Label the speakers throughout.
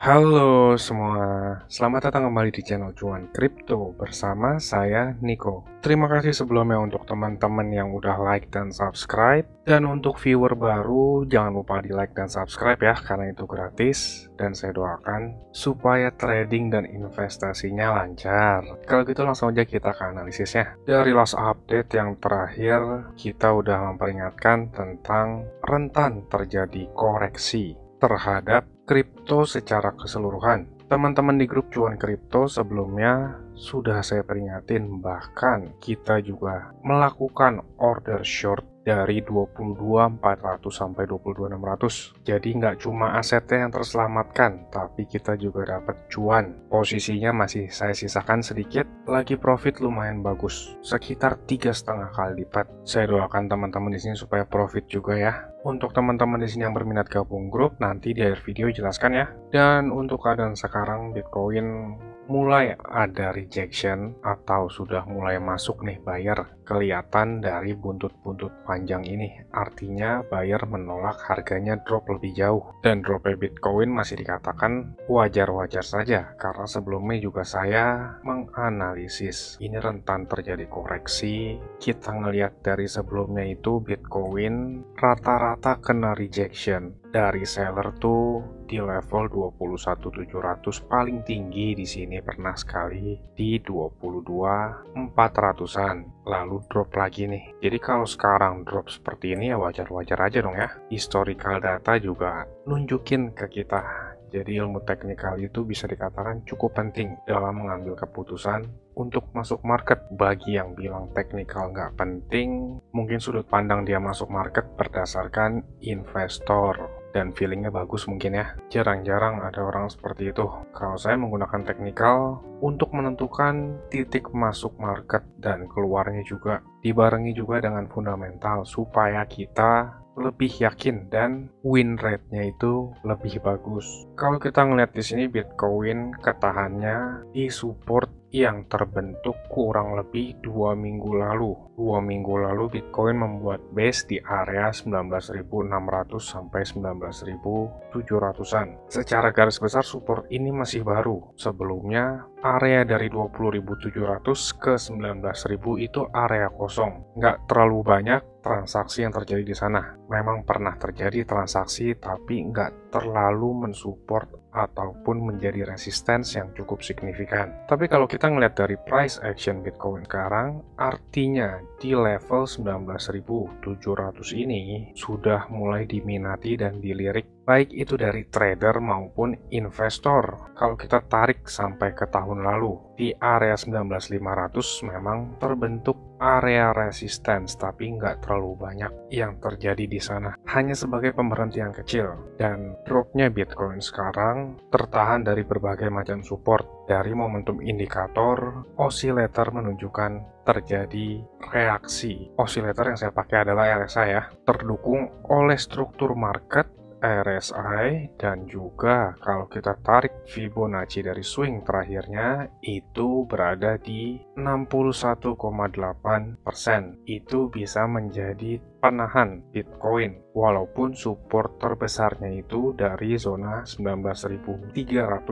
Speaker 1: Halo semua, selamat datang kembali di channel Cuan Kripto bersama saya Niko. Terima kasih sebelumnya untuk teman-teman yang udah like dan subscribe. Dan untuk viewer baru, jangan lupa di like dan subscribe ya, karena itu gratis. Dan saya doakan supaya trading dan investasinya lancar. Kalau gitu langsung aja kita ke analisisnya. Dari last update yang terakhir, kita udah memperingatkan tentang rentan terjadi koreksi terhadap kripto secara keseluruhan. Teman-teman di grup Cuan Kripto sebelumnya sudah saya peringatin, bahkan kita juga melakukan order short dari 22.400 sampai 22.600. Jadi nggak cuma asetnya yang terselamatkan, tapi kita juga dapat cuan. Posisinya masih saya sisakan sedikit, lagi profit lumayan bagus, sekitar 3,5 kali lipat. Saya doakan teman-teman di sini supaya profit juga ya. Untuk teman-teman di sini yang berminat gabung grup, nanti di akhir video jelaskan ya. Dan untuk keadaan sekarang Bitcoin mulai ada rejection atau sudah mulai masuk nih buyer, kelihatan dari buntut-buntut panjang ini. Artinya buyer menolak harganya drop lebih jauh, dan dropnya Bitcoin masih dikatakan wajar-wajar saja karena sebelumnya juga saya menganalisis ini rentan terjadi koreksi. Kita ngelihat dari sebelumnya itu Bitcoin rata-rata kena rejection dari seller tuh di level 21.700, paling tinggi di sini pernah sekali di 22.400-an, lalu drop lagi nih. Jadi kalau sekarang drop seperti ini ya wajar-wajar aja dong ya. Historical data juga nunjukin ke kita. Jadi ilmu teknikal itu bisa dikatakan cukup penting dalam mengambil keputusan untuk masuk market. Bagi yang bilang teknikal nggak penting, mungkin sudut pandang dia masuk market berdasarkan investor dan feelingnya bagus mungkin ya. Jarang-jarang ada orang seperti itu. Kalau saya menggunakan teknikal untuk menentukan titik masuk market dan keluarnya juga, dibarengi juga dengan fundamental supaya kita lebih yakin dan win rate-nya itu lebih bagus. Kalau kita ngeliat di sini Bitcoin ketahannya di support yang terbentuk kurang lebih 2 minggu lalu. 2 minggu lalu Bitcoin membuat base di area 19.600 sampai 19.700-an. Secara garis besar support ini masih baru. Sebelumnya area dari 20.700 ke 19.000 itu area kosong. Nggak terlalu banyak transaksi yang terjadi di sana. Memang pernah terjadi transaksi, tapi nggak terlalu mensupport ataupun menjadi resistance yang cukup signifikan. Tapi kalau kita ngelihat dari price action Bitcoin sekarang, artinya di level 19.700 ini sudah mulai diminati dan dilirik, baik itu dari trader maupun investor. Kalau kita tarik sampai ke tahun lalu, di area 19.500 memang terbentuk area resistance, tapi nggak terlalu banyak yang terjadi di sana. Hanya sebagai pemberhentian kecil, dan dropnya Bitcoin sekarang tertahan dari berbagai macam support. Dari momentum indikator, oscillator menunjukkan terjadi reaksi. Oscillator yang saya pakai adalah RSI ya, terdukung oleh struktur market RSI, dan juga kalau kita tarik Fibonacci dari swing terakhirnya itu berada di 61,8%. Itu bisa menjadi penahan Bitcoin, walaupun support terbesarnya itu dari zona 19.300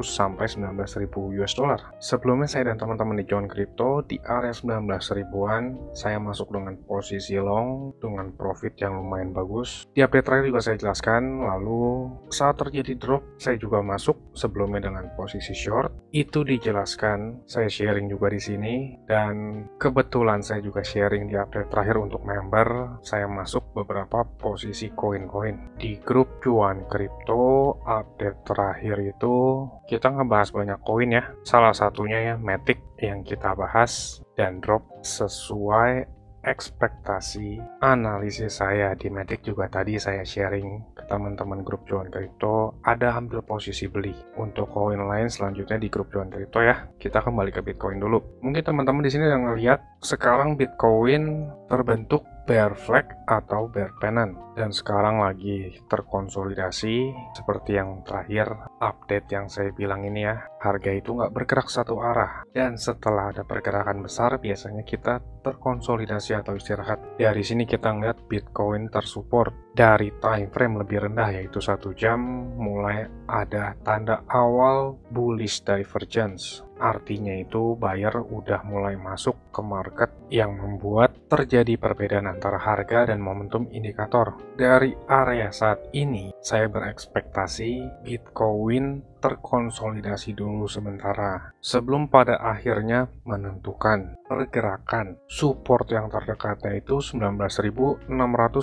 Speaker 1: sampai 19.000 US dollar. Sebelumnya saya dan teman-teman di Cuan Kripto di area 19.000-an, saya masuk dengan posisi long dengan profit yang lumayan bagus. Di update terakhir juga saya jelaskan, lalu saat terjadi drop saya juga masuk sebelumnya dengan posisi short. Itu dijelaskan, saya sharing juga di sini, dan kebetulan saya juga sharing di update terakhir untuk member. Saya masuk beberapa posisi koin-koin di grup Cuan Kripto. Update terakhir itu kita ngebahas banyak koin ya, salah satunya ya Matic yang kita bahas dan drop sesuai ekspektasi analisis saya. Di Matic juga tadi saya sharing ke teman-teman grup Cuan Kripto, ada ambil posisi beli. Untuk koin lain selanjutnya di grup Cuan Kripto ya. Kita kembali ke Bitcoin dulu. Mungkin teman-teman di sini yang ngelihat sekarang Bitcoin terbentuk bear flag atau bear pennant, dan sekarang lagi terkonsolidasi seperti yang terakhir update yang saya bilang ini ya. Harga itu nggak bergerak satu arah, dan setelah ada pergerakan besar biasanya kita terkonsolidasi atau istirahat. Dari sini kita ngeliat Bitcoin tersupport dari time frame lebih rendah, yaitu 1 jam mulai ada tanda awal bullish divergence. Artinya itu buyer udah mulai masuk ke market yang membuat terjadi perbedaan antara harga dan momentum indikator. Dari area saat ini, saya berekspektasi Bitcoin terkonsolidasi dulu sementara sebelum pada akhirnya menentukan pergerakan. Support yang terdekatnya itu 19.600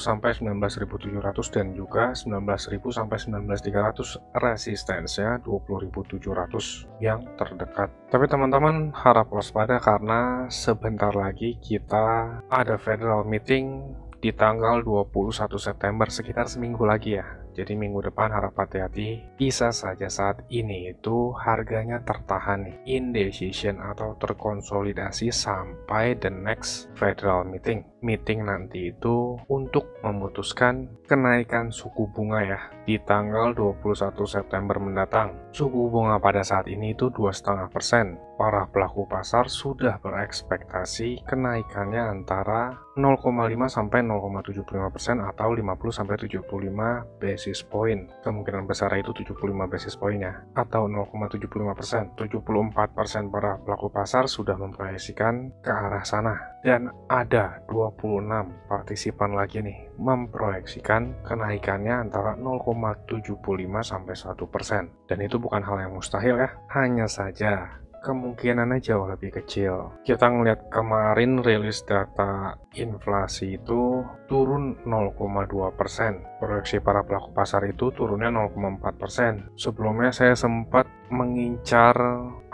Speaker 1: sampai 19.700 dan juga 19.000 sampai 19.300. Resistensnya 20.700 yang terdekat. Tapi teman-teman harap waspada karena sebentar lagi kita ada Federal Meeting di tanggal 21 September, sekitar seminggu lagi ya. Jadi minggu depan harap hati-hati. Bisa saja saat ini itu harganya tertahan nih, indecision atau terkonsolidasi sampai the next Federal Meeting. Meeting nanti itu untuk memutuskan kenaikan suku bunga ya di tanggal 21 September mendatang. Suku bunga pada saat ini itu 2,5%. Para pelaku pasar sudah berekspektasi kenaikannya antara 0,5 sampai 0,75% atau 50 sampai 75 basis point. Kemungkinan besar itu 75 basis poinnya atau 0,75%. 74% para pelaku pasar sudah memproyeksikan ke arah sana. Dan ada 26 partisipan lagi nih memproyeksikan kenaikannya antara 0,75 sampai 1%. Dan itu bukan hal yang mustahil ya. Hanya saja kemungkinannya jauh lebih kecil. Kita ngeliat kemarin rilis data inflasi itu turun 0,2%. Proyeksi para pelaku pasar itu turunnya 0,4%. Sebelumnya saya sempat mengincar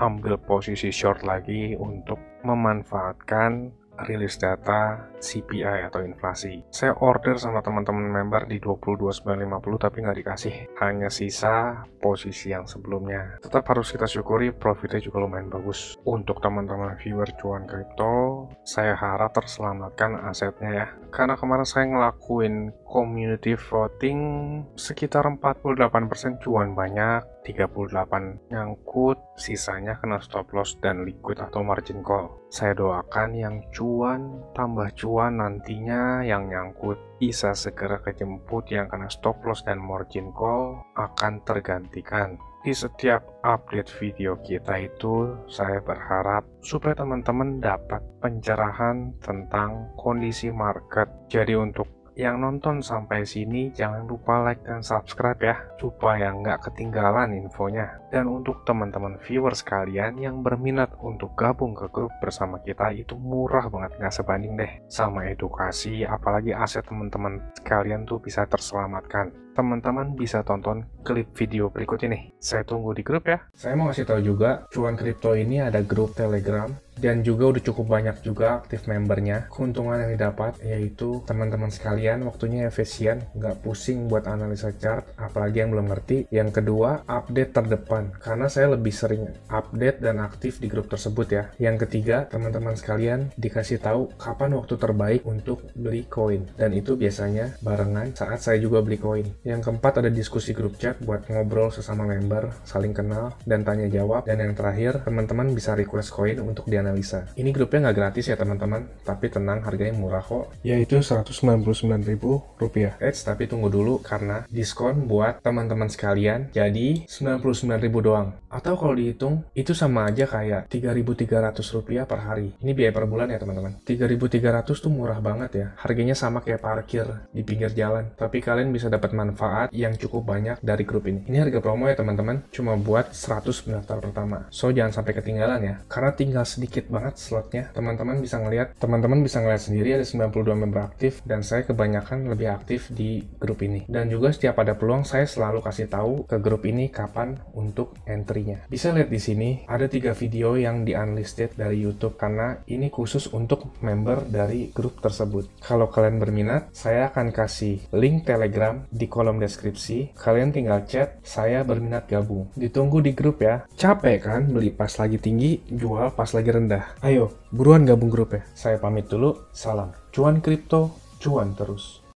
Speaker 1: ambil posisi short lagi untuk memanfaatkan rilis data CPI atau inflasi. Saya order sama teman-teman member di 22.950 tapi nggak dikasih. Hanya sisa posisi yang sebelumnya. Tetap harus kita syukuri profitnya juga lumayan bagus. Untuk teman-teman viewer cuan kripto, saya harap terselamatkan asetnya ya. Karena kemarin saya ngelakuin community voting sekitar 48% cuan banyak, 38 nyangkut, sisanya kena stop loss dan liquid atau margin call. Saya doakan yang cuan tambah cuan nantinya yang nyangkut bisa segera kejemput, yang kena stop loss dan margin call akan tergantikan. Di setiap update video kita itu saya berharap supaya teman-teman dapat pencerahan tentang kondisi market. Jadi untuk yang nonton sampai sini jangan lupa like dan subscribe ya supaya nggak ketinggalan infonya. Dan untuk teman-teman viewers kalian yang berminat untuk gabung ke grup bersama kita, itu murah banget, nggak sebanding deh sama edukasi, apalagi aset teman-teman sekalian tuh bisa terselamatkan. Teman-teman bisa tonton klip video berikut ini. Saya tunggu di grup ya. Saya mau kasih tahu juga, Cuan Kripto ini ada grup Telegram dan juga udah cukup banyak juga aktif membernya. Keuntungan yang didapat yaitu teman-teman sekalian waktunya efisien, nggak pusing buat analisa chart, apalagi yang belum ngerti. Yang kedua, update terdepan karena saya lebih sering update dan aktif di grup tersebut ya. Yang ketiga, teman-teman sekalian dikasih tahu kapan waktu terbaik untuk beli koin, dan itu biasanya barengan saat saya juga beli koin. Yang keempat, ada diskusi grup chat buat ngobrol sesama member, saling kenal, dan tanya jawab. Dan yang terakhir, teman-teman bisa request koin untuk dianalisa. Ini grupnya nggak gratis ya teman-teman, tapi tenang, harganya murah kok, yaitu Rp199.000. Tapi tunggu dulu karena diskon buat teman-teman sekalian, jadi Rp99.000 doang. Atau kalau dihitung, itu sama aja kayak Rp3.300 per hari. Ini biaya per bulan ya teman-teman. Rp3.300 tuh murah banget ya. Harganya sama kayak parkir di pinggir jalan. Tapi kalian bisa dapat manfaat yang cukup banyak dari grup ini. Ini harga promo ya teman-teman, cuma buat 100 pendaftar pertama. So jangan sampai ketinggalan ya, karena tinggal sedikit banget slotnya. Teman-teman bisa ngeliat sendiri ada 92 member aktif, dan saya kebanyakan lebih aktif di grup ini. Dan juga setiap ada peluang saya selalu kasih tahu ke grup ini kapan untuk entry-nya. Bisa lihat di sini ada 3 video yang di unlisted dari YouTube karena ini khusus untuk member dari grup tersebut. Kalau kalian berminat, saya akan kasih link Telegram di kolom deskripsi. Kalian tinggal chat, saya berminat gabung. Ditunggu di grup ya. Capek kan beli pas lagi tinggi, jual pas lagi rendah? Ayo, buruan gabung grup ya. Saya pamit dulu, salam cuan kripto, cuan terus.